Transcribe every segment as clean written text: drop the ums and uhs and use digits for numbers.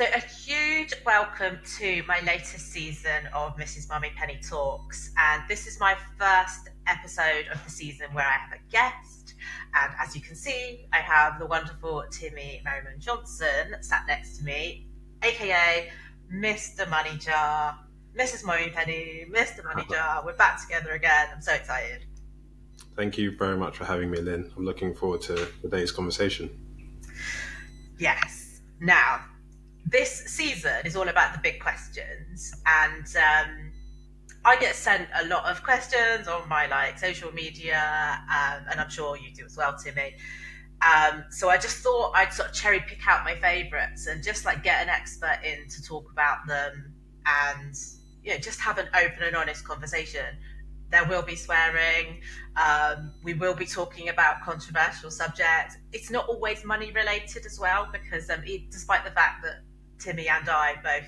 So a huge welcome to my latest season of Mrs. MummyPenny Talks. And this is my first episode of the season where I have a guest. And as you can see, I have the wonderful Timi Merriman-Johnson sat next to me, aka Mr. Money Jar, Mrs. MummyPenny, Mr. Money Jar. We're back together again. I'm so excited. Thank you very much for having me, Lynn. I'm looking forward to today's conversation. Yes. Now, this season is all about the big questions, and I get sent a lot of questions on my social media, and I'm sure you do as well, Timi. So I just thought I'd sort of cherry pick out my favourites and just get an expert in to talk about them, and just have an open and honest conversation. There will be swearing. We will be talking about controversial subjects. It's not always money related as well, because despite the fact that Timi and I both,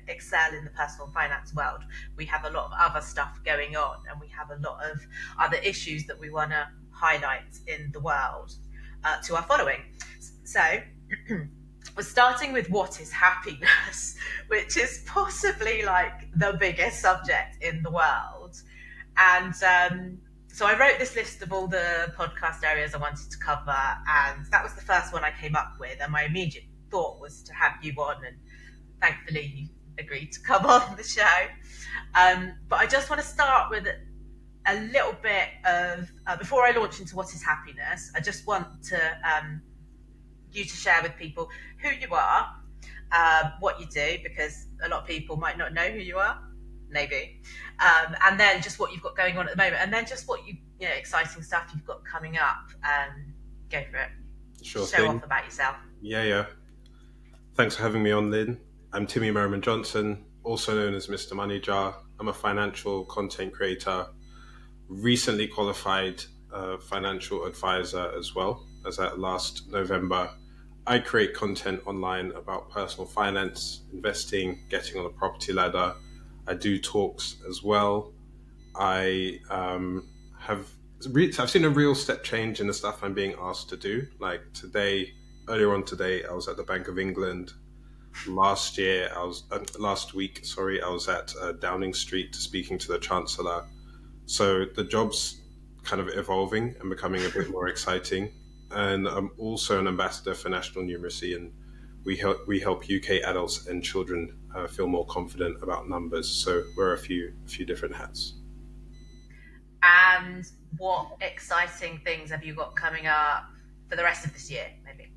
excel in the personal finance world, we have a lot of other stuff going on, and we have a lot of other issues that we want to highlight in the world to our following. So we're starting with what is happiness, which is possibly the biggest subject in the world. And so I wrote this list of all the podcast areas I wanted to cover, and that was the first one I came up with. And my immediate thought was to have you on, and thankfully you agreed to come on the show. But I just want to start with a little bit of, before I launch into what is happiness, I just want to you to share with people who you are, what you do, because a lot of people might not know who you are. Maybe, and then just what you've got going on at the moment, and then just what exciting stuff you've got coming up. Go for it. Sure Show thing. off about yourself. Yeah. Thanks for having me on, Lynn. I'm Timi Merriman-Johnson, also known as Mr. Money Jar. I'm a financial content creator, recently qualified financial advisor as well, as at last November. I create content online about personal finance, investing, getting on the property ladder. I do talks as well. I've seen a real step change in the stuff I'm being asked to do. Earlier on today, I was at the Bank of England. Last week, I was at Downing Street speaking to the Chancellor. So the job's kind of evolving and becoming a bit more exciting. And I'm also an ambassador for National Numeracy, and we help UK adults and children feel more confident about numbers. So wear a few different hats. And what exciting things have you got coming up for the rest of this year, maybe?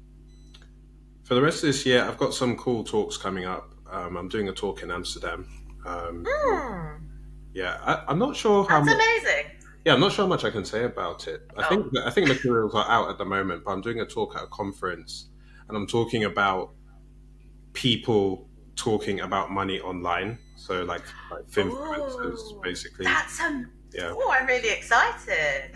For the rest of this year, I've got some cool talks coming up. I'm doing a talk in Amsterdam. Yeah, I'm not sure how. That's amazing. Yeah, I'm not sure how much I can say about it. I think materials are out at the moment, but I'm doing a talk at a conference, and I'm talking about people talking about money online. So like influencers, basically. Oh, I'm really excited.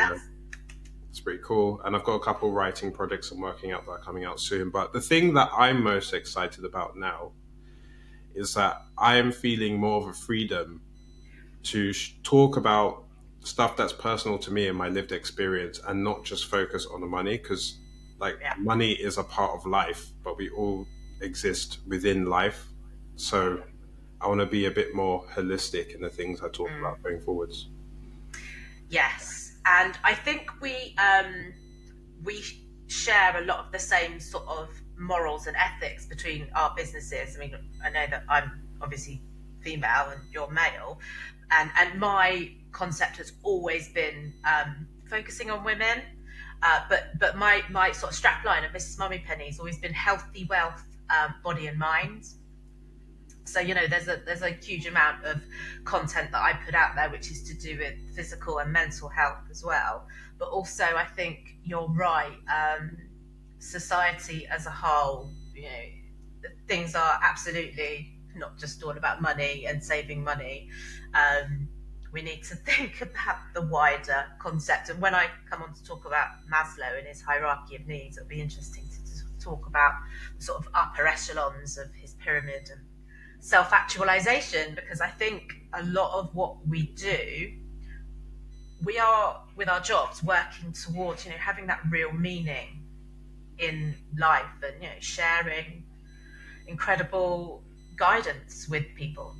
It's pretty cool. And I've got a couple writing projects I'm working out that are coming out soon. But the thing that I'm most excited about now is that I am feeling more of a freedom to talk about stuff that's personal to me and my lived experience, and not just focus on the money, because money is a part of life, but we all exist within life. So I want to be a bit more holistic in the things I talk about going forwards. Yes, and I think we share a lot of the same sort of morals and ethics between our businesses. I mean, I know that I'm obviously female and you're male, and my concept has always been focusing on women, but my sort of strapline of Mrs. MummyPenny has always been healthy wealth, body and mind. So there's a huge amount of content that I put out there which is to do with physical and mental health as well. But also, I think you're right. Society as a whole, things are absolutely not just all about money and saving money. We need to think about the wider concept. And when I come on to talk about Maslow and his hierarchy of needs, it'll be interesting to talk about the sort of upper echelons of his pyramid and self-actualization, because I think a lot of what we do, we are with our jobs working towards having that real meaning in life, and sharing incredible guidance with people.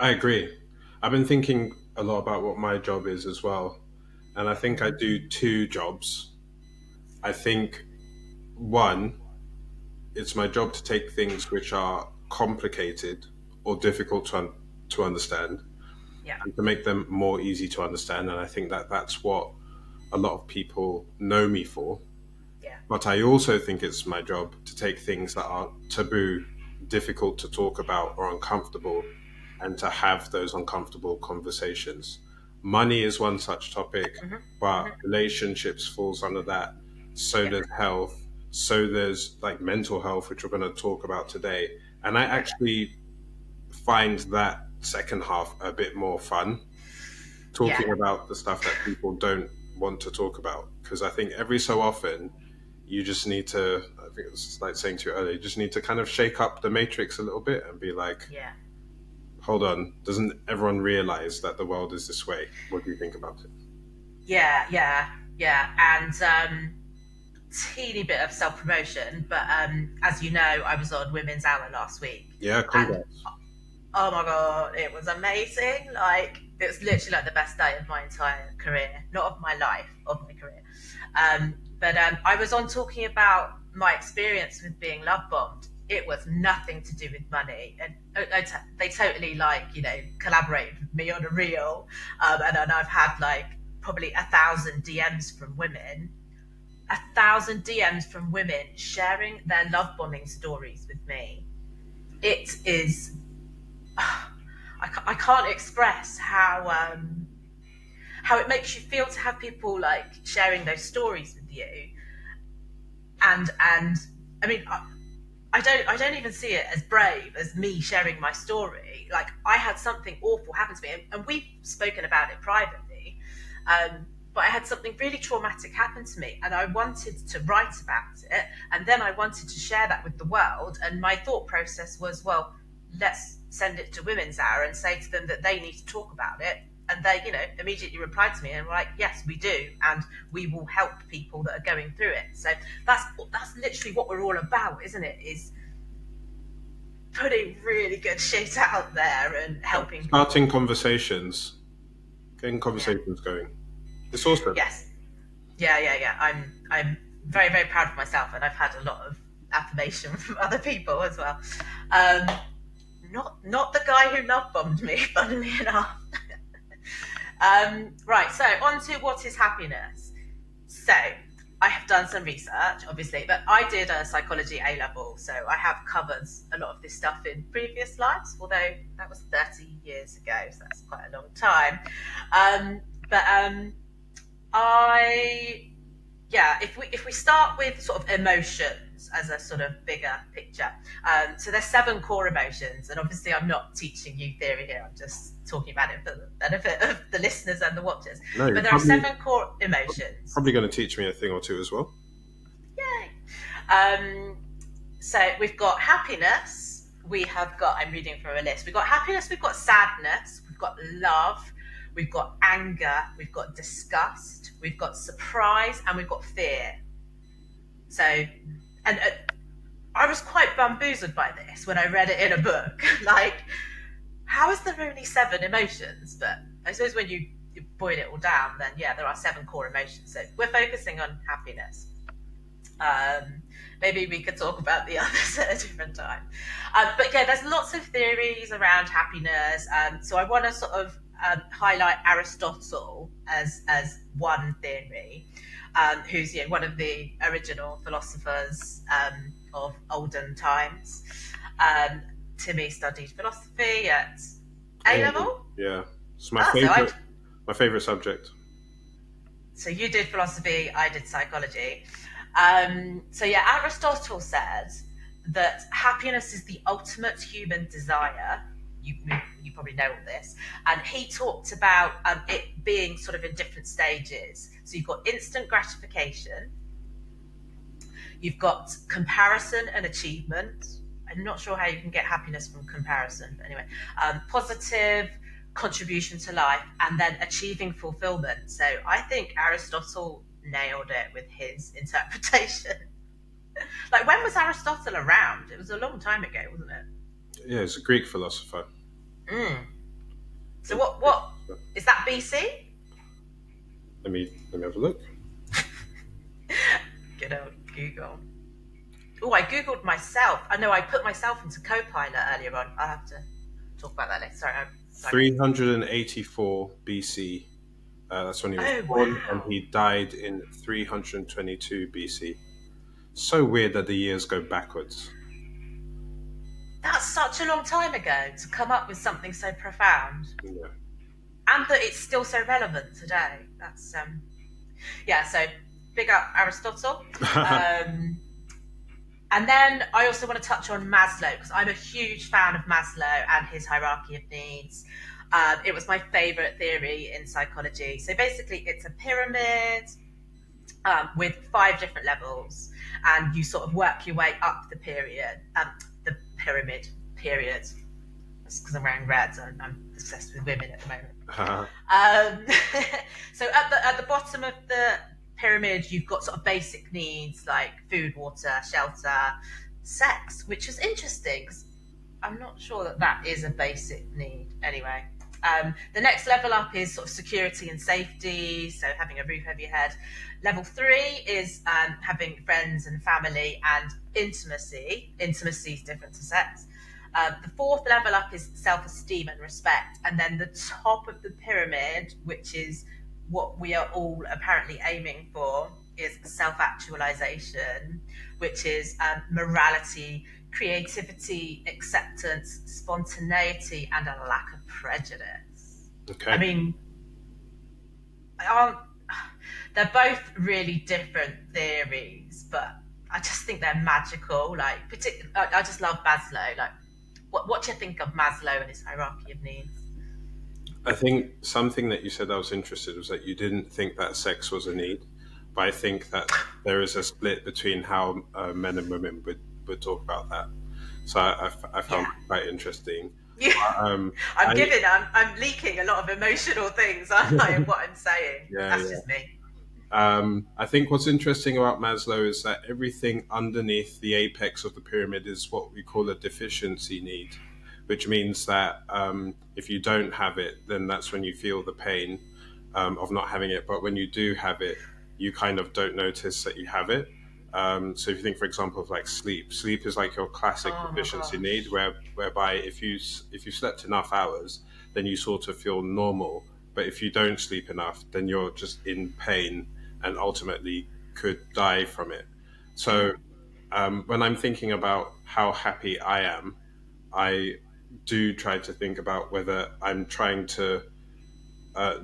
I agree. I've been thinking a lot about what my job is as well. And I think I Mm. do two jobs. I think one, it's my job to take things which are complicated or difficult to understand Yeah, and to make them more easy to understand. And I think that that's what a lot of people know me for. yeah, But I also think it's my job to take things that are taboo, difficult to talk about, or uncomfortable, and to have those uncomfortable conversations. Money is one such topic, hmm but hmm relationships falls under that. So yeah, does health. So there's like mental health, which we're going to talk about today. And I yeah, actually find that second half a bit more fun, yeah, talking about the stuff that people don't want to talk about. Because I think every so often you just need to, I think it's like saying to you earlier, you just need to kind of shake up the matrix a little bit and be like, yeah, hold on, doesn't everyone realize that the world is this way? What do you think about it? yeah, yeah, yeah. And teeny bit of self promotion, but as you know, I was on Women's Hour last week, Yeah, and congrats. oh my god, it was amazing. Like it was literally like the best day of my entire career, not of my life, of my career. But I was on talking about my experience with being love bombed. It was nothing to do with money, and they totally collaborated with me on a reel, and I've had like probably 1,000 DMs from women, 1,000 DMs from women sharing their love bombing stories with me. It is I can't express how it makes you feel to have people like sharing those stories with you. And I mean, I don't even see it as brave as me sharing my story. Like I had something awful happen to me, and we've spoken about it privately. But I had something really traumatic happen to me, and I wanted to write about it, and then I wanted to share that with the world. And my thought process was, well, let's send it to Women's Hour and say to them that they need to talk about it. And they, immediately replied to me and were like, "Yes, we do, and we will help people that are going through it." So that's literally what we're all about, isn't it? Is putting really good shit out there and helping Starting people. conversations, getting Yeah. conversations going. It's awesome. Yes. Yeah. Yeah. Yeah. I'm very very proud of myself, and I've had a lot of affirmation from other people as well. Um, not the guy who love bombed me, funnily enough. Right. So on to what is happiness. So I have done some research, obviously, but I did a psychology A level, so I have covered a lot of this stuff in previous lives, although that was 30 years ago, so that's quite a long time. But I yeah, if we start with sort of emotions as a sort of bigger picture, so there's 7 core emotions, and obviously I'm not teaching you theory here. I'm just talking about it for the benefit of the listeners and the watchers. No, you're But there are 7 core emotions. probably going to teach me a thing or two as well. Yay! Um, so we've got happiness. We have got. I'm reading from a list. We've got happiness. We've got sadness. We've got love. We've got anger. We've got disgust. We've got surprise, and we've got fear. So, and I was quite bamboozled by this when I read it in a book. Like, how is there only 7 emotions? But I suppose when you boil it all down, then yeah, there are 7 core emotions. So we're focusing on happiness. Maybe we could talk about the others at a different time. But yeah, there's lots of theories around happiness. So I want to sort of highlight Aristotle as one theory, who's one of the original philosophers of olden times. Timi studied philosophy at A level. Yeah, it's Ah, so I my favorite subject. so you did philosophy, I did psychology. So yeah, Aristotle says that happiness is the ultimate human desire. You probably know all this, and he talked about it being sort of in different stages. So you've got instant gratification, you've got comparison and achievement. I'm not sure how you can get happiness from comparison, but anyway, positive contribution to life, and then achieving fulfillment. So I think Aristotle nailed it with his interpretation. Like, when was Aristotle around? It was a long time ago, wasn't it? Yeah, he's a Greek philosopher. Mm. So Let what is that, BC? me have a look. Good old Google. Oh, I googled myself. I know I put myself into Copilot earlier on. I'll have to talk about that later. Sorry, I'm digressing. 384 BC. That's when he was Oh born, and wow, he died in 322 BC. So weird that the years go backwards. that's such a long time ago to come up with something so profound, Yeah. and that it's still so relevant today. That's yeah. So big up Aristotle. Um, And then I also want to touch on Maslow because I'm a huge fan of Maslow and his hierarchy of needs. It was my favorite theory in psychology. So basically, it's a pyramid with 5 different levels, and you sort of work your way up the pyramid period. That's because I'm wearing red, and I'm obsessed with women at the moment. Um, so at the bottom of the pyramid, you've got sort of basic needs like food, water, shelter, sex, which is interesting because I'm not sure that that is a basic need anyway. The next level up is sort of security and safety, so having a roof over your head. Level 3 is having friends and family and intimacy. Intimacy is different to sex. The fourth level up is self esteem and respect. And then the top of the pyramid, which is what we are all apparently aiming for, is self actualization, which is morality, creativity, acceptance, spontaneity, and a lack of prejudice. I Okay. mean, aren't, they're both really different theories, but I just think they're magical. Like, I just love Maslow. Like, what do you think of Maslow and his hierarchy of needs? I think something that you said I was interested was that you didn't think that sex was a need, but I think that there is a split between how men and women would talk about that. So I found Yeah, it quite interesting. yeah. Um, I'm I giving. I'm leaking a lot of emotional things, aren't I? In what I'm saying. yeah, That's yeah. just me. I think what's interesting about Maslow is that everything underneath the apex of the pyramid is what we call a deficiency need, which means that if you don't have it, then that's when you feel the pain of not having it. But when you do have it, you kind of don't notice that you have it. So if you think, for example, of like sleep, sleep is like your classic Oh my deficiency need, gosh. whereby if you slept enough hours, then you sort of feel normal. But if you don't sleep enough, then you're just in pain and ultimately could die from it. So when I'm thinking about how happy I am, I do try to think about whether I'm trying to uh,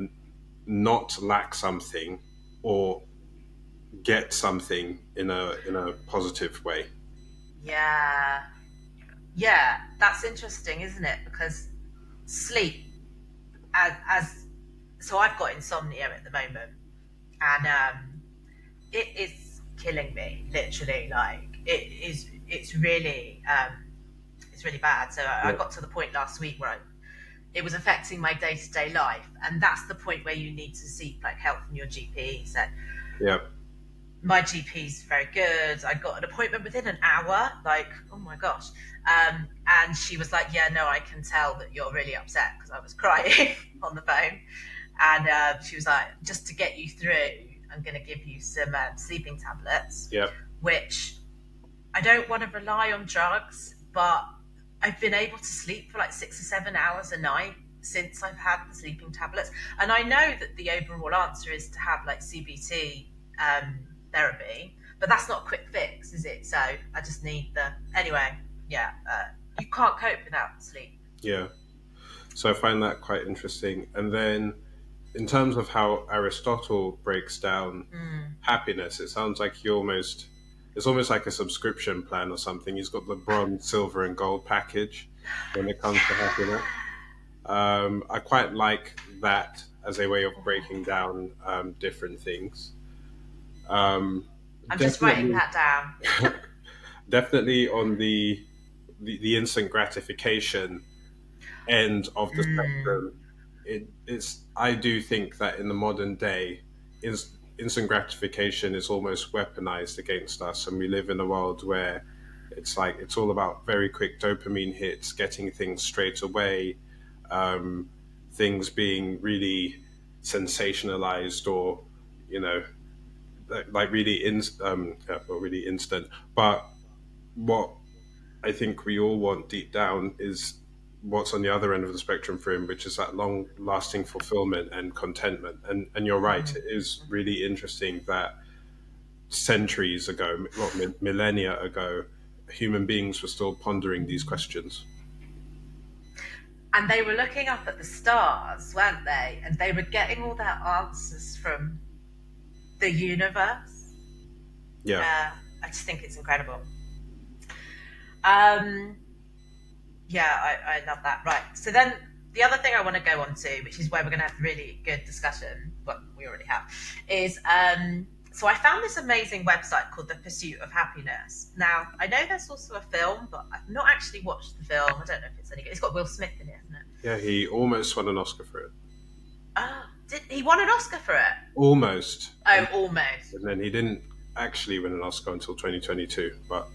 not lack something or get something in a positive way. Yeah, yeah. That's interesting, isn't it? Because sleep, as so, I've got insomnia at the moment, and it is killing me. Literally, like it is. It's really bad. So I Yeah, got to the point last week where it was affecting my day to day life, and that's the point where you need to seek like help from your GP. So yeah, my GP's very good. I got an appointment within an hour. Like, oh my gosh. And she was like, yeah, no, I can tell that you're really upset because I was crying on the phone. And she was like, just to get you through, I'm going to give you some sleeping tablets, yeah. which I don't want to rely on drugs, but I've been able to sleep for like 6 or 7 hours a night since I've had the sleeping tablets. And I know that the overall answer is to have like CBT therapy, but that's not a quick fix, is it? So I just need the. Anyway, yeah, you can't cope without sleep. Yeah. So I find that quite interesting. And then in terms of how Aristotle breaks down Mm. happiness, it sounds like it's almost like a subscription plan or something. He's got the bronze, silver, and gold package when it comes to happiness. I quite like that as a way of breaking down different things. Um, I'm just writing definitely, that down. definitely on the instant gratification end of the Mm. spectrum, it's I do think that in the modern day is instant gratification is almost weaponized against us, and we live in a world where it's all about very quick dopamine hits, getting things straight away, um, things being really sensationalized, or you know, like really well, really instant. But what I think we all want deep down is what's on the other end of the spectrum for him, which is that long lasting fulfillment and contentment. And you're right, it is really interesting that centuries ago, what, millennia ago, human beings were still pondering these questions. And they were looking up at the stars, weren't they? And they were getting all their answers from the universe. Yeah. I just think it's incredible. Um, yeah, I love that. Right. So then the other thing I want to go on to, which is where we're going to have a really good discussion, but we already have, is so I found this amazing website called The Pursuit of Happiness. Now, I know there's also a film, but I've not actually watched the film. I don't know if it's any good. It's got Will Smith in it, isn't it? Yeah, he almost won an Oscar for it. Oh, did he won an Oscar for it? Almost. Oh, almost. And then he didn't actually win an Oscar until 2022, but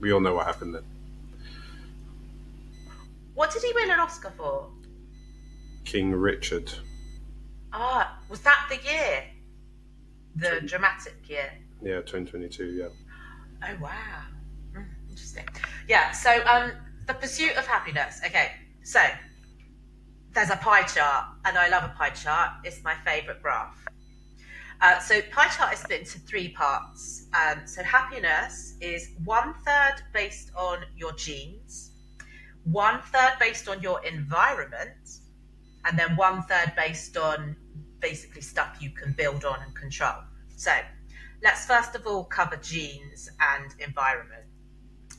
we all know what happened then. What did he win an Oscar for? King Richard. Ah, was that the year? The dramatic year? Yeah, 2022, yeah. Oh, wow. Interesting. Yeah, so The Pursuit of Happiness. Okay, so there's a pie chart, and I love a pie chart. It's my favourite graph. So pie chart is split into 3 parts. So happiness is 1/3 based on your genes, 1/3 based on your environment, and then 1/3 based on basically stuff you can build on and control. So let's first of all cover genes and environment.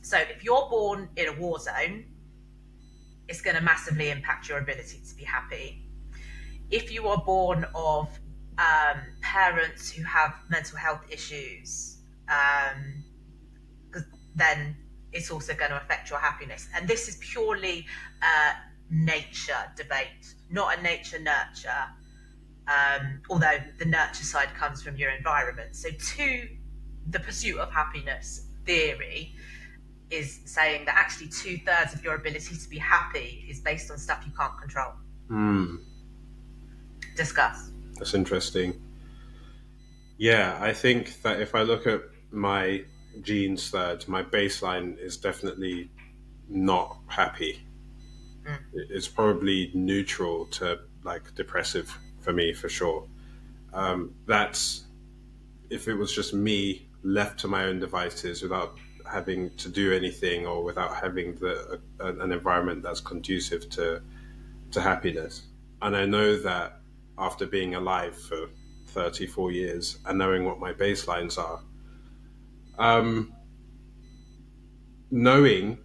So if you're born in a war zone, it's going to massively impact your ability to be happy. If you are born of parents who have mental health issues, then it's also going to affect your happiness. And this is purely nature debate, not a nature nurture, although the nurture side comes from your environment. So the pursuit of happiness theory is saying that actually 2/3 of your ability to be happy is based on stuff you can't control. Discuss. That's interesting. Yeah, I think that if I look at my genes third, my baseline is definitely not happy. It's probably neutral to like depressive for me, for sure. That's if it was just me left to my own devices without having to do anything, or without having an environment that's conducive to happiness. And I know that after being alive for 34 years and knowing what my baselines are, knowing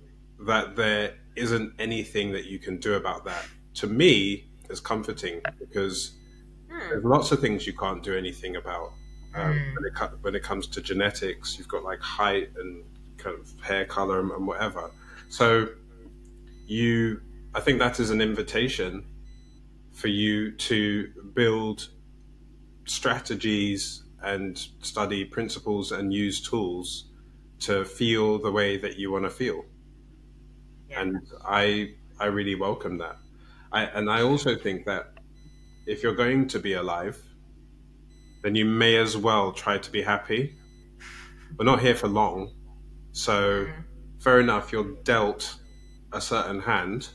that there isn't anything that you can do about that, to me, is comforting, because there's lots of things you can't do anything about. When it comes to genetics, you've got like height and kind of hair color and whatever. So I think that is an invitation for you to build strategies and study principles and use tools to feel the way that you want to feel. Yeah. And I really welcome that. I also think that if you're going to be alive, then you may as well try to be happy. We're not here for long, so fair enough, you're dealt a certain hand.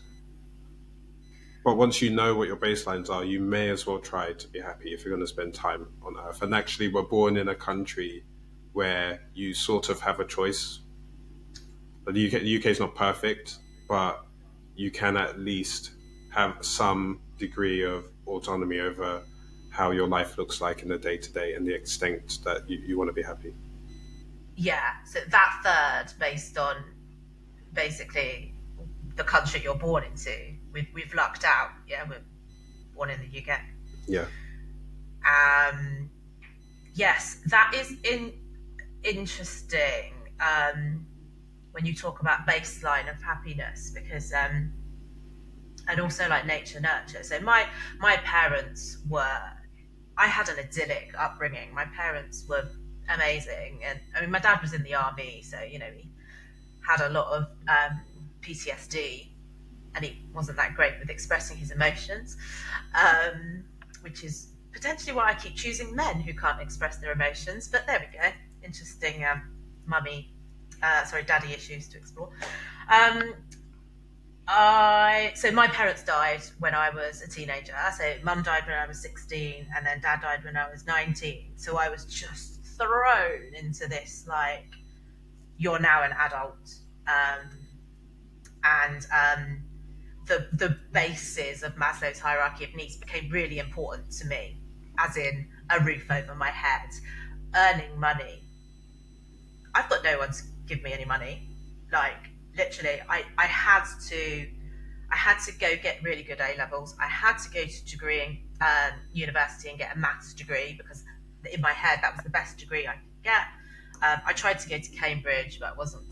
But once you know what your baselines are, you may as well try to be happy if you're going to spend time on Earth. And actually, we're born in a country where you sort of have a choice. But the UK is not perfect, but you can at least have some degree of autonomy over how your life looks like in the day-to-day and the extent that you want to be happy. Yeah, so that third based on basically the country you're born into, we've lucked out. Yeah, we're born in the UK. Yeah. Yes, that is interesting when you talk about baseline of happiness, because and also like nature nurture. So my parents were I had an idyllic upbringing. My parents were amazing, and I mean, my dad was in the army, so he had a lot of PTSD, and he wasn't that great with expressing his emotions, um, which is potentially why I keep choosing men who can't express their emotions. But there we go, interesting daddy issues to explore. Um, so my parents died when I was a teenager. So mum died when I was 16, and then dad died when I was 19. So I was just thrown into this like, you're now an adult, um, and the bases of Maslow's hierarchy of needs became really important to me, as in a roof over my head, earning money. I've got no one to give me any money. Like literally, I had to go get really good A levels. I had to go to degree in university and get a maths degree because in my head that was the best degree I could get. I tried to go to Cambridge, but it wasn't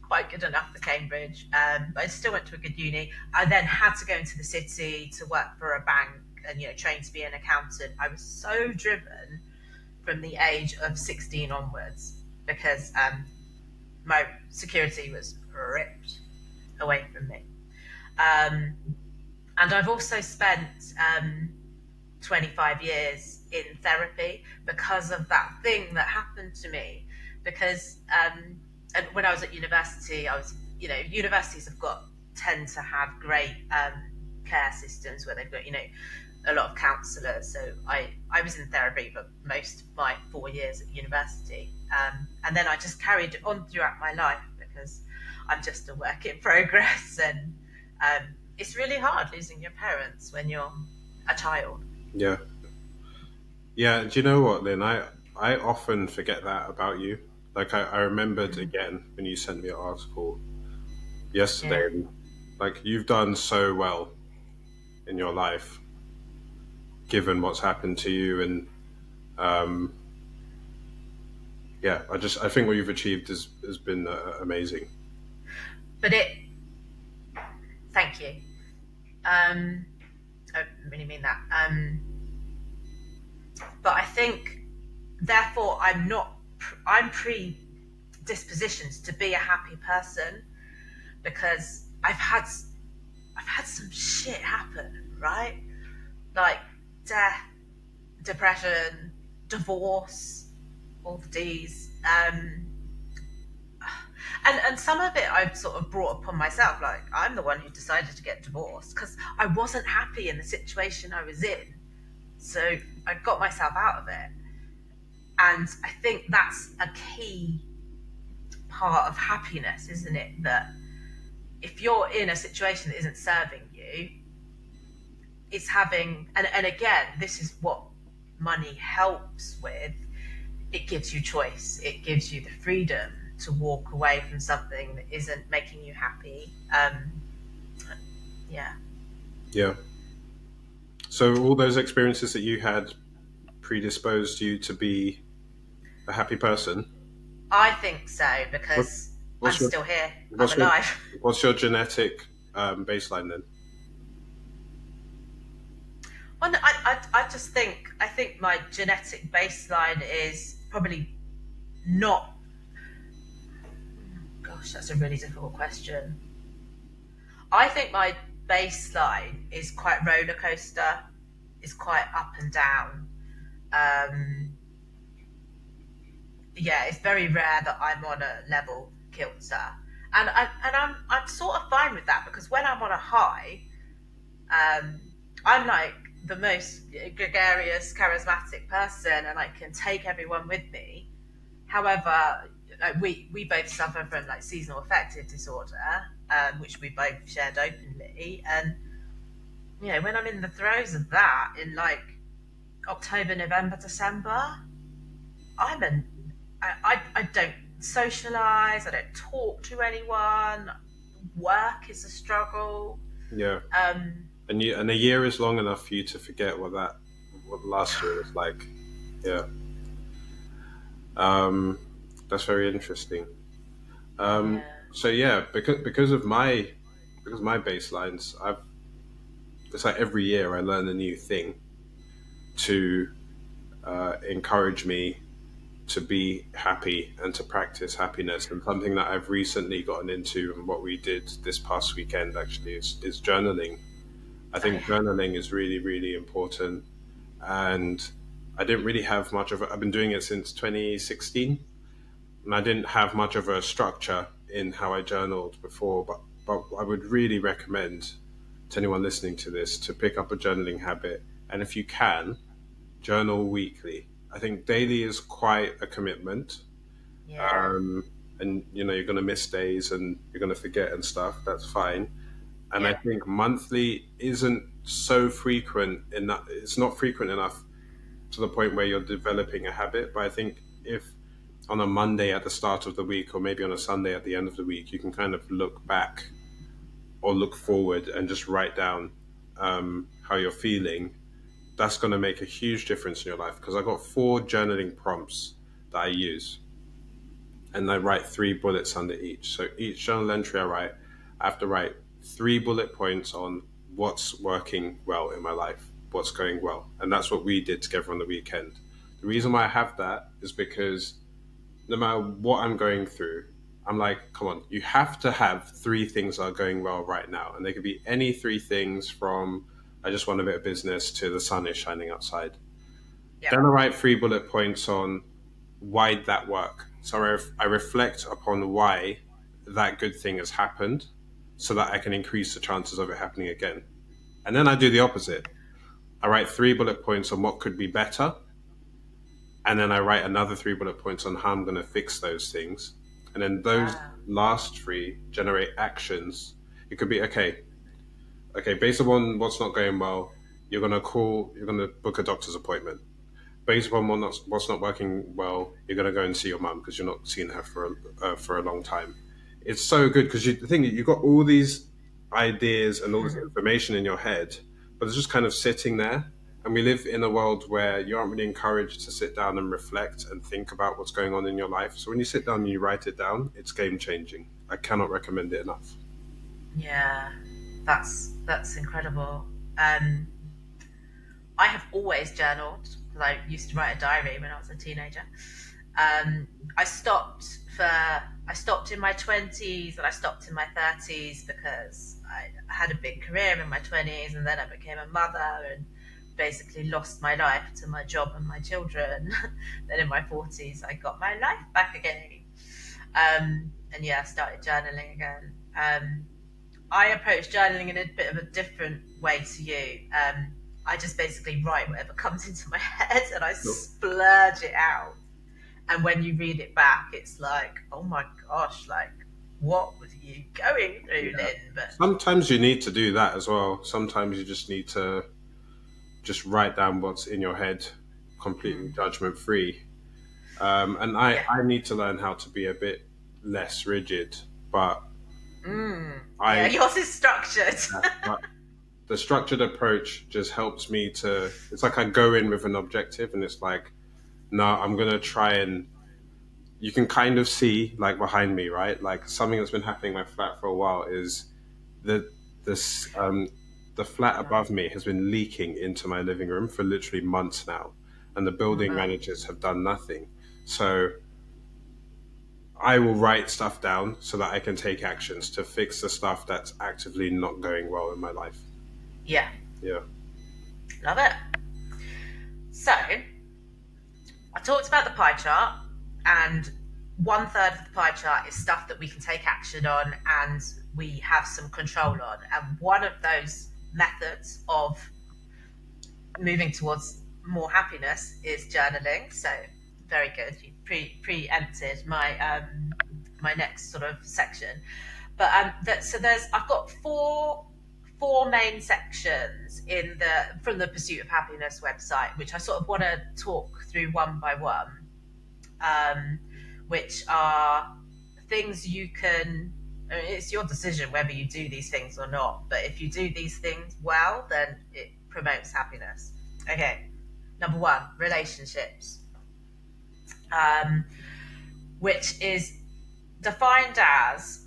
quite good enough for Cambridge. But I still went to a good uni. I then had to go into the city to work for a bank and train to be an accountant. I was so driven from the age of 16 onwards because my security was ripped away from me. Um, and I've also spent 25 years in therapy because of that thing that happened to me. Because and when I was at university, universities tend to have great care systems where they've got a lot of counsellors. So I was in therapy for most of my 4 years at university, and then I just carried it on throughout my life because I'm just a work in progress, and it's really hard losing your parents when you're a child. Yeah, yeah. Do you know what, Lynn? I often forget that about you. Like I remembered Mm. again when you sent me an article Yeah, yesterday. And, like you've done so well in your life, given what's happened to you, and um, yeah, I think what you've achieved has been amazing. but it. Thank you. I really mean that. But I think, therefore, I'm not. I'm predispositioned to be a happy person because I've had some shit happen, right? Like death, depression, divorce, all the D's. And some of it I've sort of brought upon myself. Like I'm the one who decided to get divorced because I wasn't happy in the situation I was in. So I got myself out of it. And I think that's a key part of happiness, isn't it? That if you're in a situation that isn't serving you, it's having, and again, this is what money helps with, it gives you choice, it gives you the freedom to walk away from something that isn't making you happy. Yeah. Yeah. So all those experiences that you had predisposed you to be a happy person. I think so What, because I'm what's your still here, I'm what's your alive. what's your genetic baseline then? Well, I just think I think my genetic baseline is probably not. Gosh, that's a really difficult question. I think my baseline is quite roller coaster, is quite up and down. Um, yeah, it's very rare that I'm on a level kilter, and I'm sort of fine with that because when I'm on a high, um, I'm like the most gregarious, charismatic person, and I can take everyone with me. However, like we both suffer from like seasonal affective disorder, which we both shared openly, and when I'm in the throes of that in like October, November, December, I'm an I don't socialize, I don't talk to anyone. Work is a struggle. Yeah, Um, and a year is long enough for you to forget what last year was like. Yeah, um, that's very interesting. yeah, So yeah, because my baselines, I've it's like every year I learn a new thing to encourage me to be happy and to practice happiness. And something that I've recently gotten into, and what we did this past weekend actually, is journaling. I Oh think yeah. journaling is really, really important. And I didn't really have much of it. I've been doing it since 2016, and I didn't have much of a structure in how I journaled before. But I would really recommend to anyone listening to this to pick up a journaling habit. And if you can, journal weekly. I think daily is quite a commitment. Yeah. Um, and you're going to miss days and you're going to forget and stuff. That's fine. And I Yeah. think monthly isn't so frequent enough. It's not frequent enough to the point where you're developing a habit. But I think if on a Monday at the start of the week, or maybe on a Sunday at the end of the week, you can kind of look back or look forward and just write down how you're feeling. That's going to make a huge difference in your life, because I got 4 journaling prompts that I use, and I write 3 bullets under each. So each journal entry I write, I have to write 3 bullet points on what's working well in my life, what's going well. And that's what we did together on the weekend. The reason why I have that is because no matter what I'm going through, I'm like, come on, you have to have 3 things that are going well right now. And they could be any 3 things, from I just want a bit of business to the sun is shining outside. Yeah. Then I write 3 bullet points on why that work. So I reflect upon why that good thing has happened, so that I can increase the chances of it happening again. And then I do the opposite. I write 3 bullet points on what could be better, and then I write another 3 bullet points on how I'm going to fix those things. And then those Wow. last 3 generate actions. It could be, okay, based on what's not going well, you're going to book a doctor's appointment. Based upon what's not working well, you're going to go and see your mum because you're not seeing her for a long time. It's so good because the thing, you've got all these ideas and all this information in your head, but it's just kind of sitting there. And we live in a world where you aren't really encouraged to sit down and reflect and think about what's going on in your life. So when you sit down and you write it down, it's game changing. I cannot recommend it enough. Yeah. That's incredible. Um, I have always journaled because I used to write a diary when I was a teenager. Um, I stopped for I stopped in my 20s and I stopped in my 30s because I had a big career in my 20s, and then I became a mother and basically lost my life to my job and my children. Then in my 40s I got my life back again. And yeah, I started journaling again. I approach journaling in a bit of a different way to you. I just basically write whatever comes into my head and I Nope. splurge it out. And when you read it back, it's like, oh my gosh, like, what was you going through, Yeah. Lynn? But Sometimes you need to do that as well. Sometimes you just need to just write down what's in your head, completely judgment free. And yeah, I need to learn how to be a bit less rigid, but yeah, I yours is structured. but the structured approach just helps me to. It's like I go in with an objective, and it's like, no, I'm gonna try and. You can kind of see, like behind me, right? Like something that's been happening in my flat for a while is the this the flat No. above me has been leaking into my living room for literally months now, and the Oh building no. managers have done nothing. So I will write stuff down so that I can take actions to fix the stuff that's actively not going well in my life. Yeah, Yeah. love it. So I talked about the pie chart, and 1/3 of the pie chart is stuff that we can take action on and we have some control on. And one of those methods of moving towards more happiness is journaling. So very good. You preempted my next sort of section. But so there's I've got four main sections in the from the Pursuit of Happiness website, which I sort of want to talk through one by one, um, which are things you can. I mean, it's your decision whether you do these things or not. But if you do these things well, then it promotes happiness. Okay, number one, relationships, um, which is defined as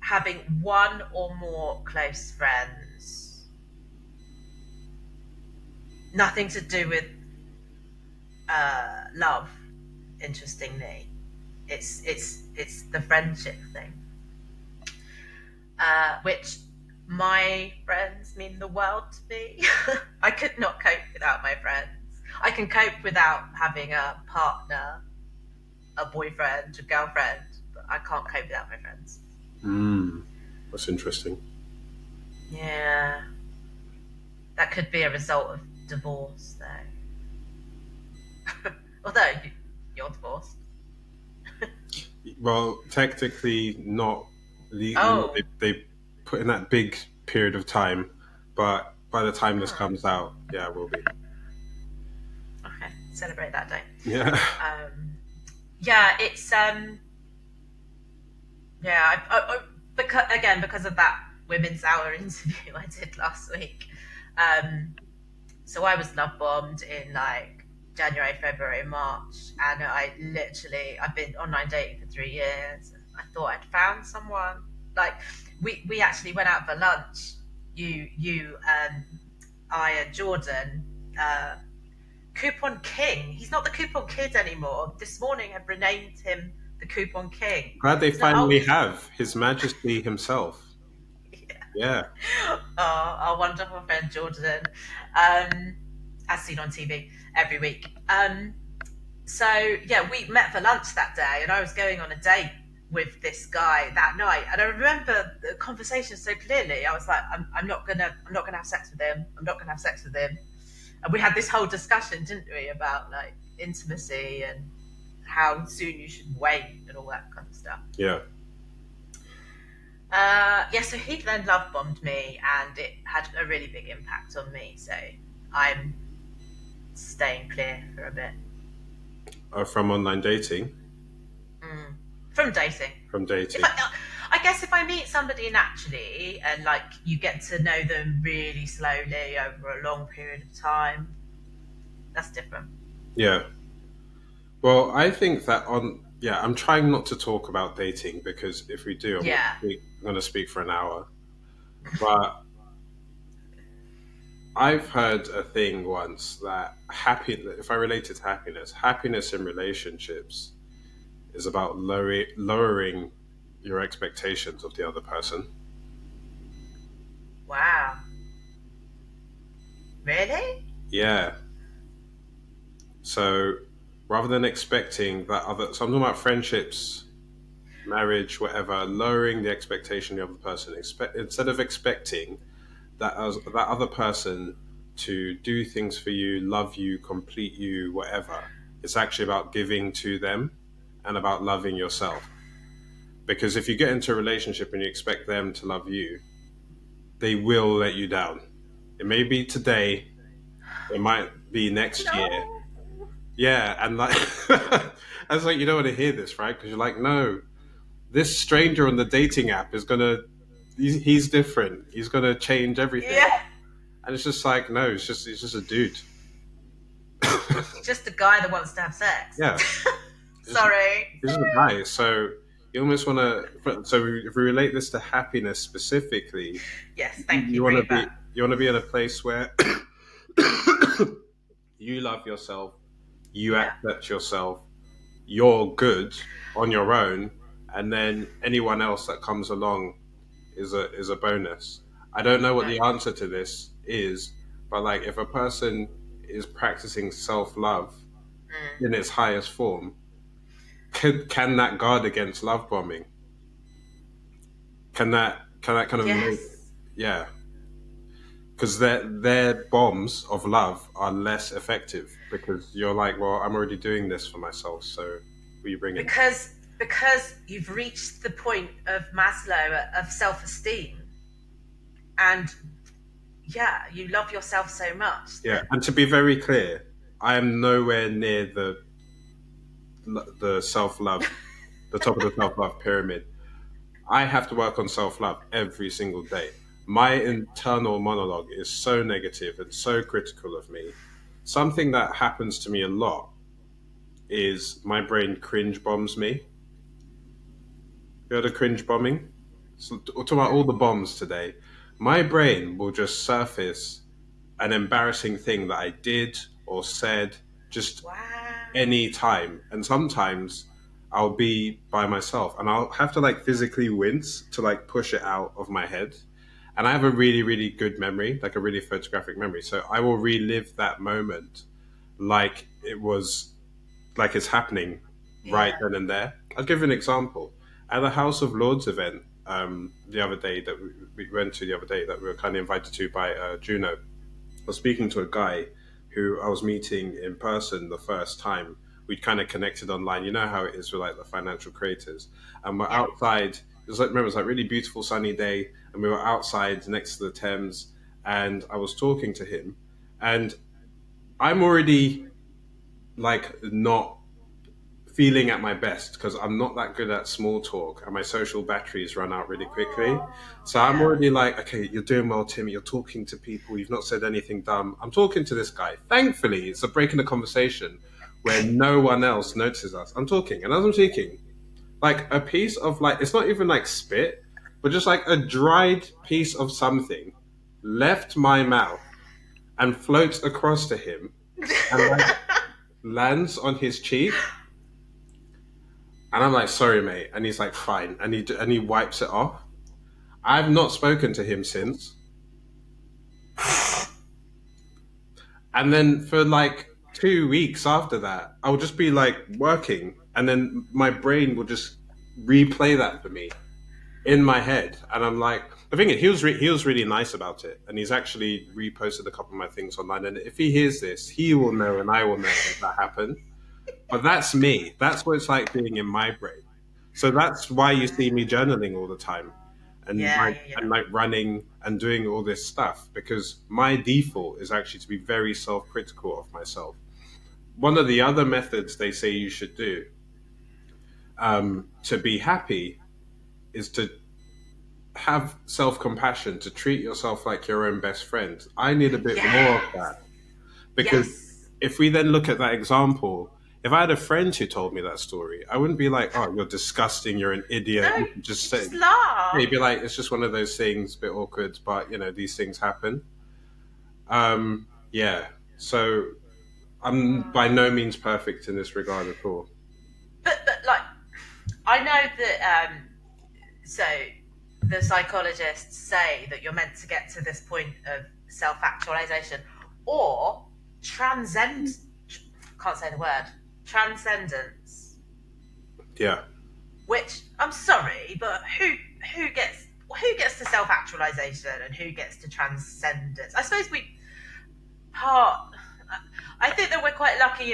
having one or more close friends. Nothing to do with love, interestingly. It's the friendship thing, which my friends mean the world to me. I could not cope without my friends. I can cope without having a partner, a boyfriend, a girlfriend, but I can't cope without my friends. Mm, that's interesting. Yeah, that could be a result of divorce, though. Although you're divorced. Well, technically not. Oh, They put in that big period of time, but by the time this oh, comes out, yeah, it will be. okay. Celebrate that day. Yeah. Yeah, it's yeah. Because again, because of that women's hour interview I did last week. Um, so I was love bombed in like January, February, March, and I've been online dating for 3 years. And I thought I'd found someone. Like we actually went out for lunch. I and Jordan. Coupon King. He's not the Coupon Kid anymore. This morning I've renamed him the Coupon King. Glad they He's not old. finally have His Majesty himself. Yeah. Our wonderful friend Jordan, as seen on TV every week. So yeah, we met for lunch that day, and I was going on a date with this guy that night, and I remember the conversation so clearly. I was like, I'm not gonna have sex with him. I'm not gonna have sex with him. And we had this whole discussion, didn't we, about like intimacy and how soon you should wait and all that kind of stuff. Yeah. Yeah, so he then love bombed me, and it had a really big impact on me. So I'm staying clear for a bit From online dating, from dating. from dating. I guess if I meet somebody naturally and like you get to know them really slowly over a long period of time, that's different. Yeah. Well, I think that yeah, I'm trying not to talk about dating because if we do, Yeah. I'm going to speak for an hour. But I've heard a thing once that if I relate it to happiness in relationships is about lowering your expectations of the other person. Wow. Really? Yeah. So rather than expecting so I'm talking about friendships, marriage, whatever, lowering the expectation of the other person. Instead of expecting that other person to do things for you, love you, complete you, whatever. It's actually about giving to them and about loving yourself. Because if you get into a relationship and you expect them to love you, they will let you down. It may be today, it might be next year. No. Yeah, and like, I was like, you don't want to hear this, right? Because you're like, no, this stranger on the dating app is gonna, he's different. He's gonna change everything. Yeah. And it's just like, no, he's just a dude. Just a guy that wants to have sex. Yeah, Sorry. he's just a guy. So you almost want to. So if we relate this to happiness specifically, Yes, thank you. you want Bring to it be back. you want to be in a place where you love yourself, you Yeah. accept yourself, you're good on your own, and then anyone else that comes along is a bonus. I don't know what No. the answer to this is, but like if a person is practicing self love Mm. in its highest form, can that guard against love bombing? Can that kind of Yes. yeah? Because their bombs of love are less effective because you're like, well, I'm already doing this for myself, so will you bring it? Because you've reached the point of Maslow of self-esteem, and yeah, you love yourself so much Yeah, that and to be very clear, I am nowhere near the self love, the top of the self love pyramid. I have to work on self love every single day. My internal monologue is so negative and so critical of me. Something that happens to me a lot is my brain cringe bombs me. You heard of cringe bombing? So, we're talking about all the bombs today. My brain will just surface an embarrassing thing that I did or said just wow. any time. And sometimes I'll be by myself and I'll have to like physically wince to like push it out of my head. And I have a really, really good memory, like a really photographic memory. So I will relive that moment like it was like it's happening right Yeah. then and there. I'll give you an example. At the House of Lords event the other day that we went to the other day that we were kind of invited to by Juno, I was speaking to a guy who I was meeting in person the first time. We'd kind of connected online. You know how it is with like the financial creators. And we're Yeah. outside. It was like remember it was like really beautiful sunny day, and we were outside next to the Thames. And I was talking to him, and I'm already like not feeling at my best because I'm not that good at small talk and my social batteries run out really quickly. Oh, So I'm yeah. already like, okay, you're doing well, Timmy. You're talking to people. You've not said anything dumb. I'm talking to this guy. Thankfully, it's a break in the conversation where no one else notices us. I'm talking, and as I'm speaking, like a piece of like, it's not even like spit, but just like a dried piece of something left my mouth and floats across to him and like lands on his cheek. And I'm like, sorry, mate. And he's like, fine. And he wipes it off. I've not spoken to him since. And then for like 2 weeks after that, I'll just be like working, and then my brain will just replay that for me in my head. And I'm like, the thing is, he was really nice about it, and he's actually reposted a couple of my things online. And if he hears this, he will know, and I will know that that happened. But that's me. That's what it's like being in my brain. So that's why you see me journaling all the time Yeah, yeah, yeah. and like running and doing all this stuff because my default is actually to be very self-critical of myself. One of the other methods they say you should do to be happy is to have self-compassion, to treat yourself like your own best friend. I need a bit more of Yes. that because Yes. if we then look at that example, if I had a friend who told me that story, I wouldn't be like, "Oh, you're disgusting. You're an No, idiot." You could just you say, just laugh. you'd be like, "It's just one of those things, a bit awkward, but you know, these things happen." Yeah. So I'm by no means perfect in this regard at all. But like, I know that so the psychologists say that you're meant to get to this point of self-actualization or transcend, can't say the word, transcendence, Yeah. which I'm sorry, but who gets to self-actualization and who gets to transcendence? I suppose we part. I think that we're quite lucky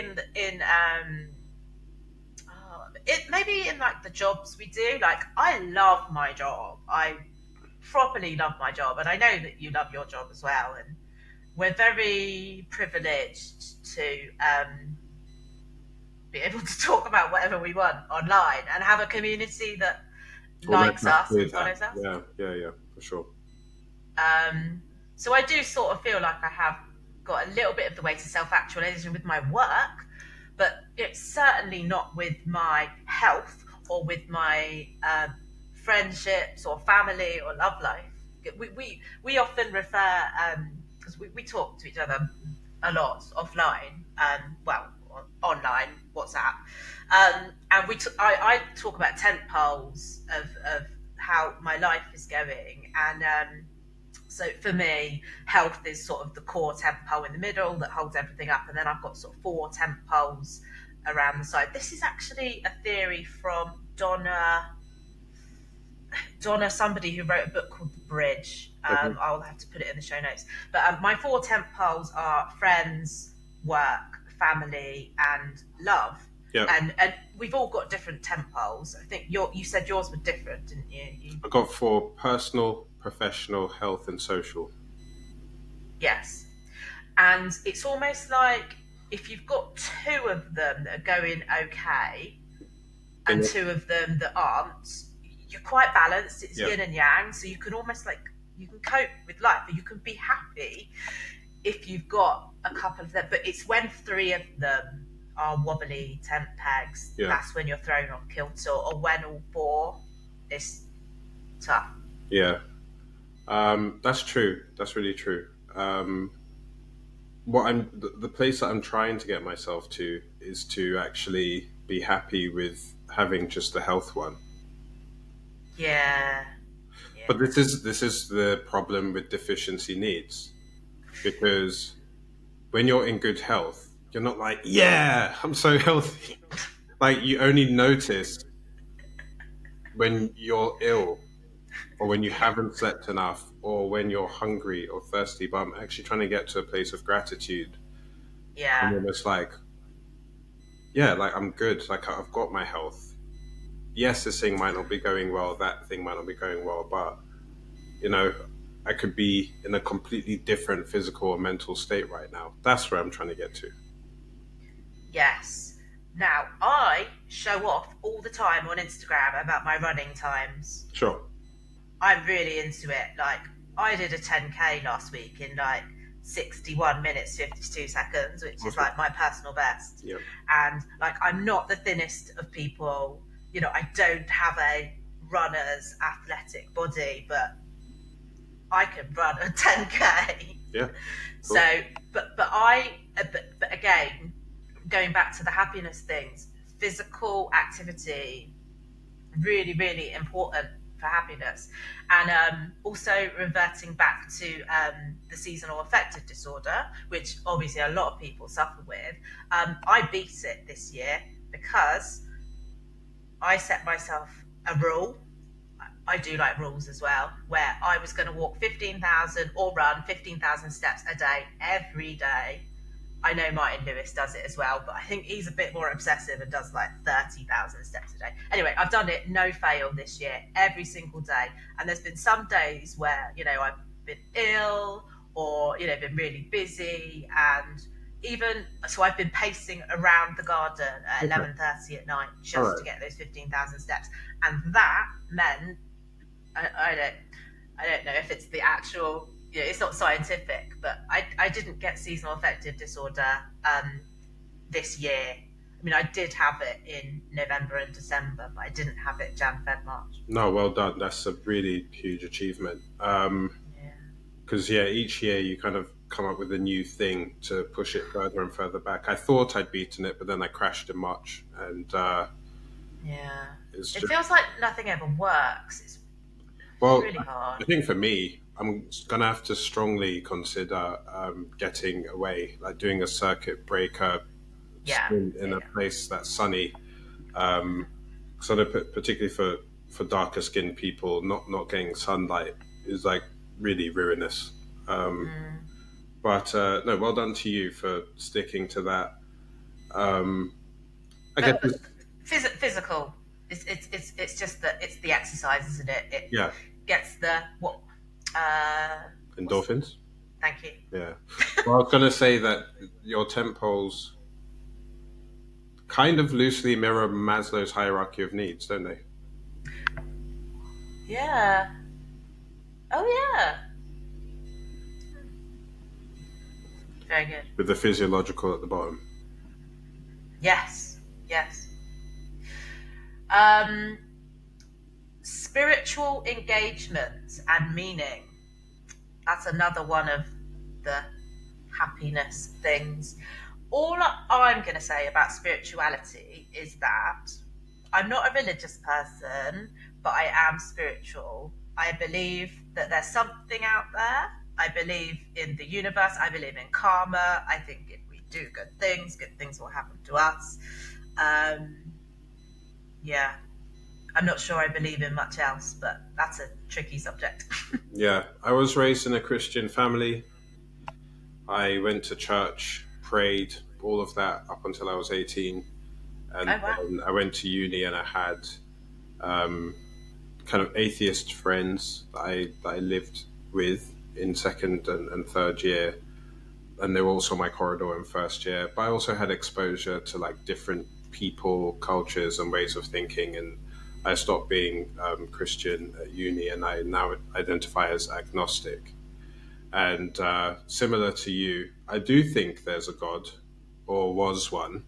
it maybe in like the jobs we do. Like I love my job. I properly love my job, and I know that you love your job as well. And we're very privileged to be able to talk about whatever we want online and have a community that Almost likes have us to and do that. follows us. Yeah. Yeah. Yeah. For sure. So I do sort of feel like I have got a little bit of the way to self-actualization with my work, but it's certainly not with my health or with my friendships or family or love life. We often refer because we talk to each other a lot offline, well, online, WhatsApp, and I talk about tent poles of how my life is going, and so for me, health is sort of the core tent pole in the middle that holds everything up, and then I've got sort of four tent poles around the side. This is actually a theory from Donna, somebody who wrote a book called The Bridge. Okay. I'll have to put it in the show notes. But my four tent poles are friends, work, family, and love. Yeah. And we've all got different tent poles. I think you said yours were different, didn't you? I got for personal, professional, health, and social. Yes. And it's almost like if you've got two of them that are going okay Then and two of them that aren't, you're quite balanced. It's yeah. yin and yang. So you can almost like, you can cope with life, or you can be happy if you've got a couple of them. But it's when three of them are wobbly tent pegs, Yeah. that's when you're thrown off kilter, or when all four is tough. Yeah. That's true. That's really true. the place that I'm trying to get myself to is to actually be happy with having just the health one. Yeah, But yeah, this is the problem with deficiency needs, because when you're in good health, you're not like, yeah, I'm so healthy. Like, you only notice when you're ill, or when you yeah, haven't slept enough, or when you're hungry or thirsty. But I'm actually trying to get to a place of gratitude. I'm yeah, almost like, yeah, like I'm good. Like, I've got my health. Yes, this thing might not be going well, that thing might not be going well, but you know, I could be in a completely different physical or mental state right now. That's where I'm trying to get to. yes. Now, I show off all the time on Instagram about my running times. Sure. I'm really into it. Like, I did a 10K last week in like 61 minutes, 52 seconds, which is Okay. like my personal best. Yeah. And like, I'm not the thinnest of people. You know, I don't have a runner's athletic body, but I can run a 10K. Yeah. So, Cool. but again, going back to the happiness things, physical activity really, really important for happiness. And also reverting back to the seasonal affective disorder, which obviously a lot of people suffer with. I beat it this year because I set myself a rule. I do like rules as well, where I was going to walk 15,000 or run 15,000 steps a day every day. I know Martin Lewis does it as well, but I think he's a bit more obsessive and does like 30,000 steps a day. Anyway, I've done it no fail this year, every single day. And there's been some days where, you know, I've been ill or, you know, been really busy. And even so, I've been pacing around the garden at Okay. 11:30 at night All just to right. get those 15,000 steps. And that meant, I don't I don't know if it's the actual, you know, it's not scientific, but I didn't get seasonal affective disorder this year. I mean, I did have it in November and December, but I didn't have it Jan, Feb, March. No, well done. That's a really huge achievement. Yeah. Because yeah, each year you kind of come up with a new thing to push it further and further back. I thought I'd beaten it, but then I crashed in March, and Yeah. it's It just feels like nothing ever works. It's well. really hard. I think for me, I'm gonna have to strongly consider getting away, like doing a circuit breaker Yeah. stint Yeah. in a Yeah. place that's sunny. So that particularly for darker skinned people, not getting sunlight is like really ruinous. Um, Mm. but no, well done to you for sticking to that. Um, I guess, But physical. It's just that it's the exercise, isn't it? It yeah, gets the what? What's endorphins. Thank you. Yeah. Well, I was going to say that your temples kind of loosely mirror Maslow's hierarchy of needs, don't they? Yeah. Oh yeah. Very good. With the physiological at the bottom. Yes. Yes. Um, spiritual engagement and meaning. That's another one of the happiness things. All I'm going to say about spirituality is that I'm not a religious person, but I am spiritual. I believe that there's something out there. I believe in the universe. I believe in karma. I think if we do good things will happen to us. Um, yeah, I'm not sure I believe in much else, but that's a tricky subject. Yeah. I was raised in a Christian family. I went to church, prayed, all of that up until I was 18. And Oh wow. then I went to uni and I had um, kind of atheist friends that I lived with in second and third year. And they were also my corridor in first year. But I also had exposure to like different people, cultures, and ways of thinking. And I stopped being Christian at uni, and I now identify as agnostic. And similar to you, I do think there's a God, or was one.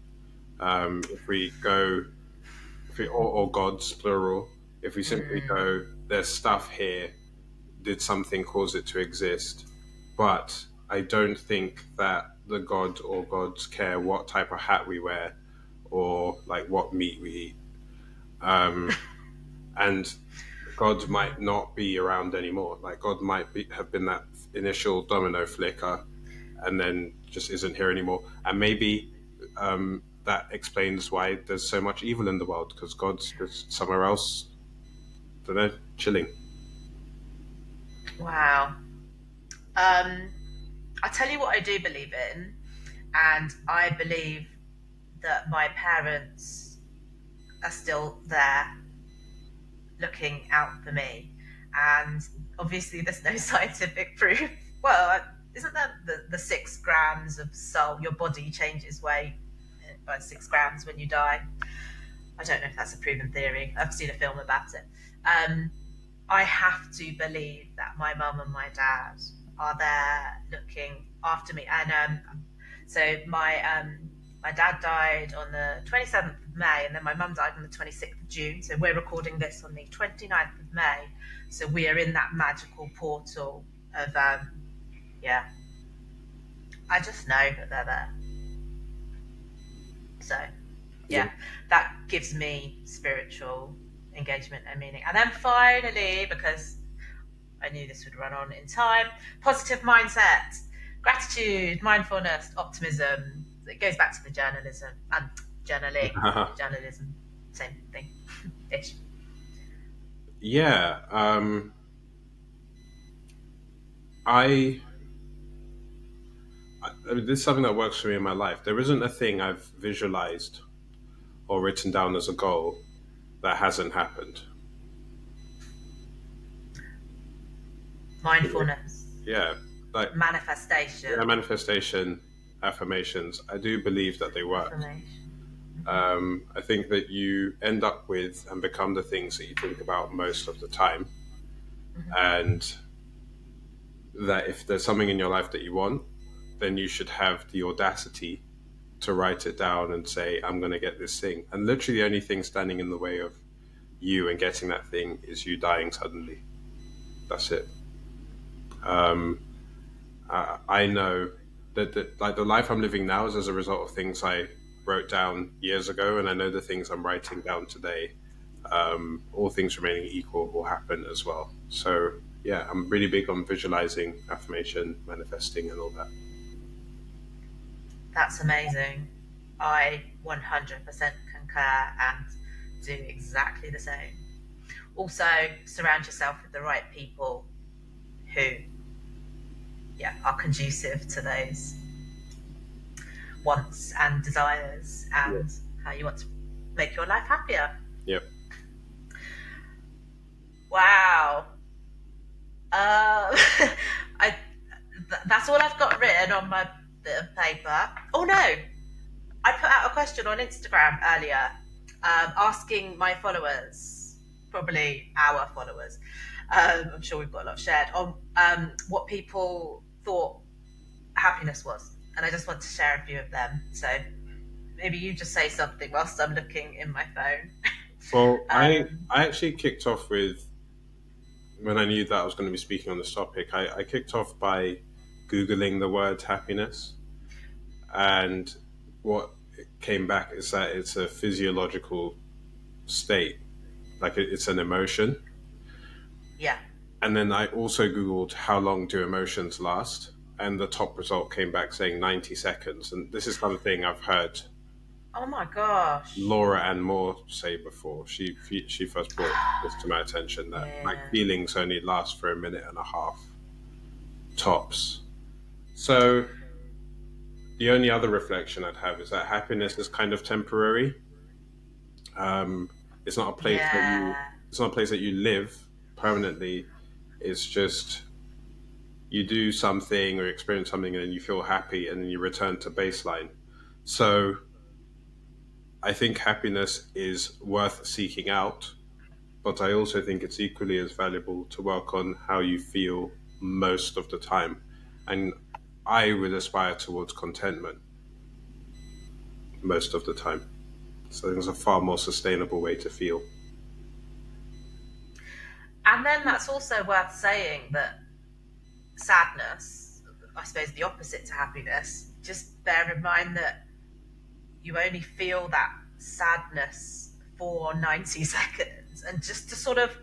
If we go, if we, or gods plural, if we simply Mm, go, there's stuff here. Did something cause it to exist? But I don't think that the god or gods care what type of hat we wear or like what meat we eat. And God might not be around anymore. Like God might have been that initial domino flicker and then just isn't here anymore. And maybe that explains why there's so much evil in the world because God's just somewhere else, don't know, chilling. Wow. Um, I tell you what I do believe in, and I believe that my parents are still there looking out for me. And obviously, there's no scientific proof. Well, isn't that the 6 grams of salt? Your body changes weight by 6 grams when you die. I don't know if that's a proven theory. I've seen a film about it. Um, I have to believe that my mum and my dad are there looking after me. And so my dad died on the 27th of May, and then my mum died on the 26th of June. So we're recording this on the 29th of May. So we are in that magical portal of yeah. I just know that they're there. So Yeah. yeah, that gives me spiritual engagement and meaning. And then finally, because I knew this would run on in time, positive mindset, gratitude, mindfulness, optimism. It goes back to the journalism and journalism, same thing ish. Yeah. I, I mean, this is something that works for me in my life. There isn't a thing I've visualized or written down as a goal that hasn't happened. Mindfulness, Yeah. Like, yeah, manifestation, manifestation, affirmations, I do believe that they work. affirmation. I think that you end up with and become the things that you think about most of the time. Mm-hmm. And that if there's something in your life that you want, then you should have the audacity to write it down and say, I'm going to get this thing. And literally, the only thing standing in the way of you and getting that thing is you dying suddenly. That's it. Um, I know that like the life I'm living now is as a result of things I wrote down years ago, and I know the things I'm writing down today, all things remaining equal, will happen as well. So yeah, I'm really big on visualizing, affirmation, manifesting, and all that. That's amazing. I 100% concur and do exactly the same. Also, surround yourself with the right people who, yeah, are conducive to those wants and desires Yeah. and how you want to make your life happier. Yep. Wow. Uh, I that's all I've got written on my bit of paper. Oh no, I put out a question on Instagram earlier, asking my followers, probably our followers. I'm sure we've got a lot shared on what people thought happiness was, and I just want to share a few of them. So maybe you just say something whilst I'm looking in my phone. Well, I um, I actually kicked off with when I knew that I was going to be speaking on this topic. I kicked off by googling the word happiness, and what came back is that it's a physiological state, like it's an emotion. yeah. And then I also googled how long do emotions last, and the top result came back saying 90 seconds. And this is something I've heard Oh my gosh. Laura Ann Moore say before. She first brought this to my attention that like Yeah. feelings only last for a minute and a half tops. So the only other reflection I'd have is that happiness is kind of temporary. Um, it's not a place that you Yeah. it's not a place that you live permanently. It's just you do something or experience something and then you feel happy and then you return to baseline. So I think happiness is worth seeking out, but I also think it's equally as valuable to work on how you feel most of the time. And I would aspire towards contentment most of the time. So I think it's a far more sustainable way to feel. And then that's also worth saying that sadness, I suppose, the opposite to happiness, just bear in mind that you only feel that sadness for 90 seconds. And just to sort of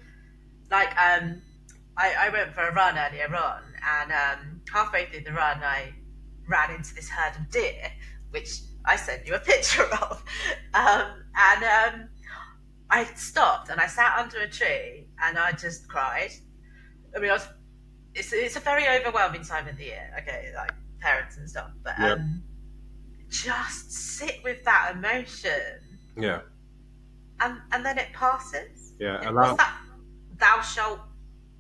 like, I went for a run earlier on, and halfway through the run, I ran into this herd of deer, which I sent you a picture of. And I stopped and I sat under a tree and I just cried. I mean, it's a very overwhelming time of the year, okay, like parents and stuff, but Yeah. just sit with that emotion, Yeah. and then it passes. Yeah. What's that? Thou shalt.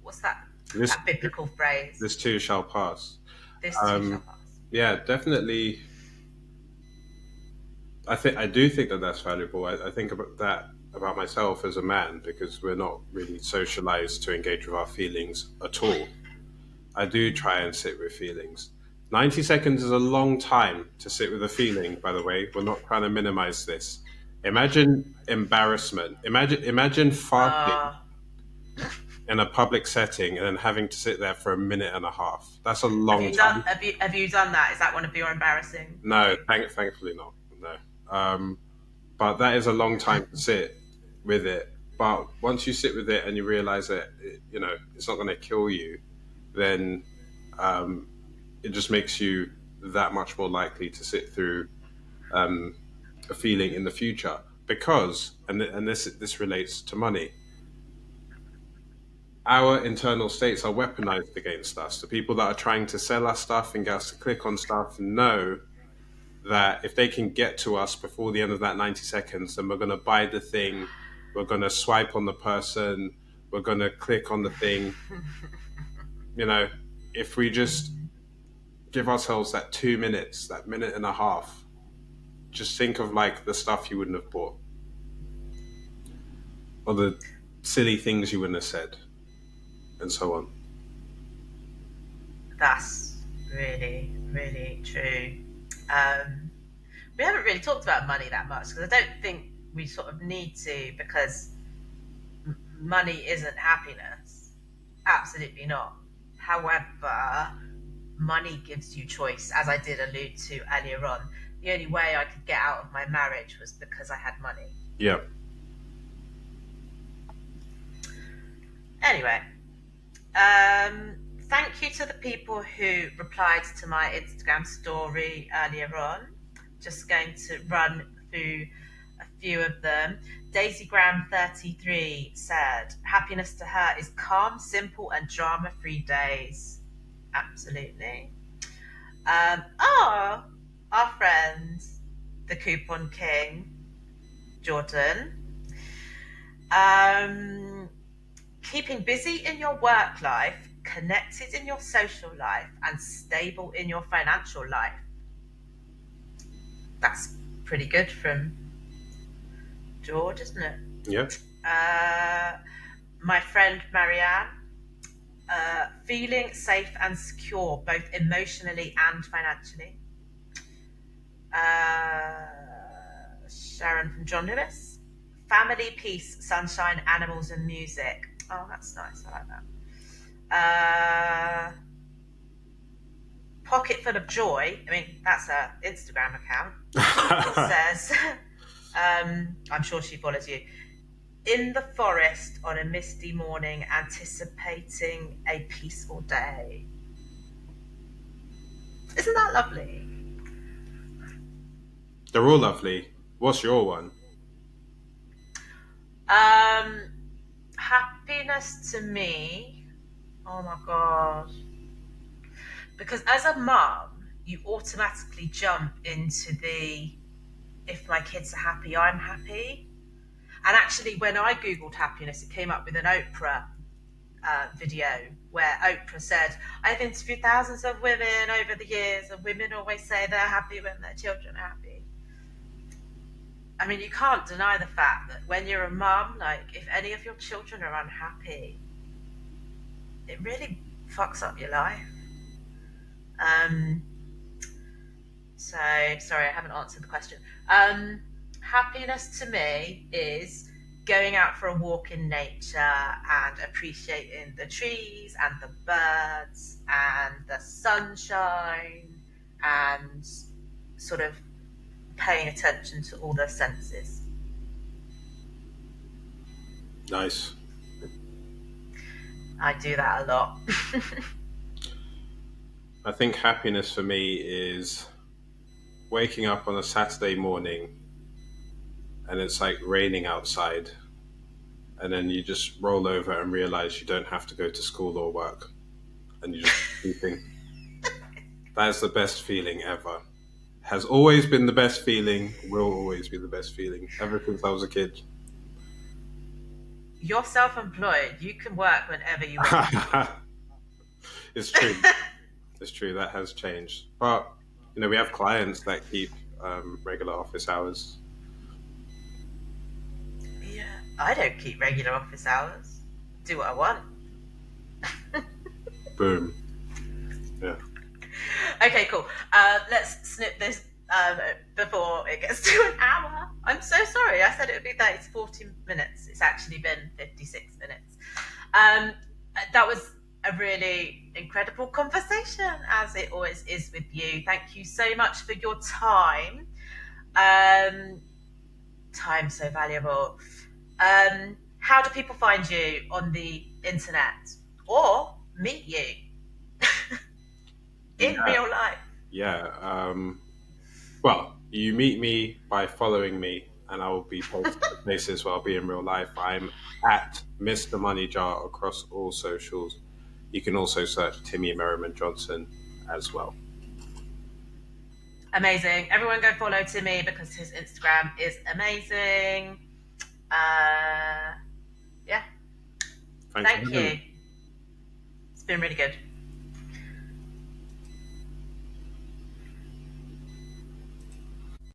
What's that? This, That biblical phrase. this too shall pass. This too shall pass. Yeah, definitely. I do think that that's valuable. I think about that about myself as a man, because we're not really socialized to engage with our feelings at all. I do try and sit with feelings. 90 seconds is a long time to sit with a feeling, by the way. We're not trying to minimize this. Imagine embarrassment. Imagine farting in a public setting and then having to sit there for a minute and a half. That's a long time. Have you done that? Is that one of your embarrassing? No, thankfully not. No. But that is a long time to sit with it. But once you sit with it and you realize that it's not going to kill you, then it just makes you that much more likely to sit through a feeling in the future. Because, and this relates to money, our internal states are weaponized against us. The people that are trying to sell us stuff and get us to click on stuff know that if they can get to us before the end of that 90 seconds, then we're going to buy the thing, we're going to swipe on the person, we're going to click on the thing. If we just give ourselves that 2 minutes, that minute and a half, just think of like the stuff you wouldn't have bought, or the silly things you wouldn't have said, and so on. That's really, really true. We haven't really talked about money that much, because I don't think we sort of need to, because money isn't happiness. Absolutely not. However, money gives you choice, as I did allude to earlier on. The only way I could get out of my marriage was because I had money. Yeah. Anyway, thank you to the people who replied to my Instagram story earlier on. Just going to run through a few of them. DaisyGram33 said, happiness to her is calm, simple, and drama-free days. Absolutely. Our friend, the Coupon King, Jordan. Keeping busy in your work life, connected in your social life, and stable in your financial life. That's pretty good from George, isn't it? Yeah. My friend Marianne, feeling safe and secure, both emotionally and financially. Sharon from John Lewis, family, peace, sunshine, animals, and music. Oh, that's nice. I like that. Pocket full of joy. I mean, that's her Instagram account. It says, I'm sure she follows you. In the forest on a misty morning, anticipating a peaceful day. Isn't that lovely? They're all lovely. What's your one? Happiness to me. Oh my God. Because as a mum, you automatically jump into the, if my kids are happy, I'm happy. And actually, when I Googled happiness, it came up with an Oprah video where Oprah said, I've interviewed thousands of women over the years, and women always say they're happy when their children are happy. I mean, you can't deny the fact that when you're a mum, like, if any of your children are unhappy, it really fucks up your life. So, sorry, I haven't answered the question. Happiness to me is going out for a walk in nature and appreciating the trees and the birds and the sunshine and sort of paying attention to all their senses. Nice. I do that a lot. I think happiness for me is waking up on a Saturday morning and it's like raining outside, and then you just roll over and realize you don't have to go to school or work, and you're just sleeping. That is the best feeling ever. Has always been the best feeling, will always be the best feeling, ever since I was a kid. You're self-employed. You can work whenever you want. It's true. It's true. That has changed. But, we have clients that keep regular office hours. Yeah, I don't keep regular office hours. Do what I want. Boom. Yeah. Okay, cool. Let's snip this before it gets to an hour. I'm so sorry. I said it would be 30 to 40 minutes. It's actually been 56 minutes. That was a really incredible conversation, as it always is with you. Thank you so much for your time. Time's so valuable. How do people find you on the internet or meet you in Yeah. real life? Yeah. Well, you meet me by following me, and I will be posting the places where I'll be in real life. I'm at Mr. Money Jar across all socials. You can also search Timi Merriman-Johnson as well. Amazing. Everyone go follow Timi because his Instagram is amazing. Yeah. Thanks for Thank having me. you. It's been really good.